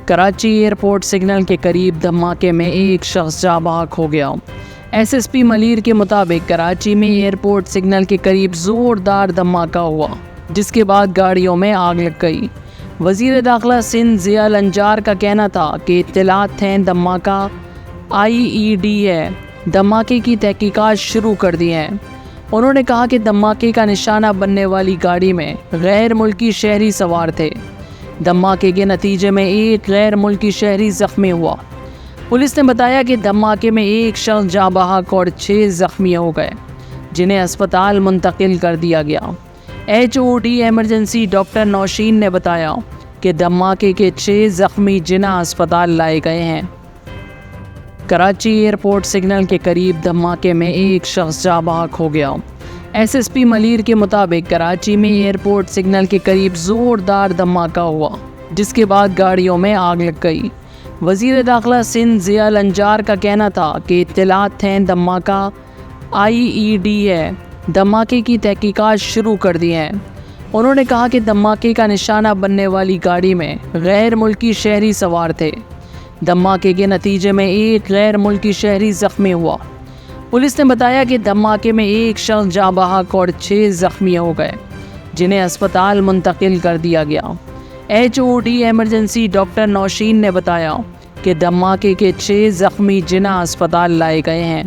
Karachi airport signal کے قریب دھماکے میں ایک شخص جاں بحق ہو گیا۔ ایس ایس پی ملیر کے مطابق کراچی میں ایئرپورٹ سگنل کے قریب زوردار دھماکہ ہوا، جس کے بعد گاڑیوں میں آگ لگ گئی۔ وزیر داخلہ سندھ ضیاء الانجار کا کہنا تھا کہ اطلاعات ہیں دھماکہ IED ہے، دھماکے کی تحقیقات شروع کر دی ہیں۔ انہوں نے کہا کہ دھماکے کا نشانہ بننے والی گاڑی میں غیر ملکی شہری سوار تھے۔ دھماکے کے نتیجے میں ایک غیر ملکی شہری زخمی ہوا۔ پولیس نے بتایا کہ دھماکے میں ایک شخص جاں بحق اور 6 زخمی ہو گئے، جنہیں اسپتال منتقل کر دیا گیا۔ HOD ایمرجنسی ڈاکٹر نوشین نے بتایا کہ دھماکے کے 6 زخمی جناح اسپتال لائے گئے ہیں۔ کراچی ایئرپورٹ سگنل کے قریب دھماکے میں ایک شخص جاں بحق ہو گیا۔ SSP ملیر کے مطابق کراچی میں ایئرپورٹ سگنل کے قریب زوردار دھماکہ ہوا، جس کے بعد گاڑیوں میں آگ لگ گئی۔ وزیر داخلہ سندھ ضیاء الانجار کا کہنا تھا کہ اطلاعات ہیں دھماکہ IED ہے، دھماکے کی تحقیقات شروع کر دی ہیں۔ انہوں نے کہا کہ دھماکے کا نشانہ بننے والی گاڑی میں غیر ملکی شہری سوار تھے۔ دھماکے کے نتیجے میں ایک غیر ملکی شہری زخمی ہوا۔ پولیس نے بتایا کہ دھماکے میں ایک شخص جاں بحق اور 6 زخمی ہو گئے، جنہیں اسپتال منتقل کر دیا گیا۔ HOD ایمرجنسی ڈاکٹر نوشین نے بتایا کہ دھماکے کے 6 زخمی جناح اسپتال لائے گئے ہیں۔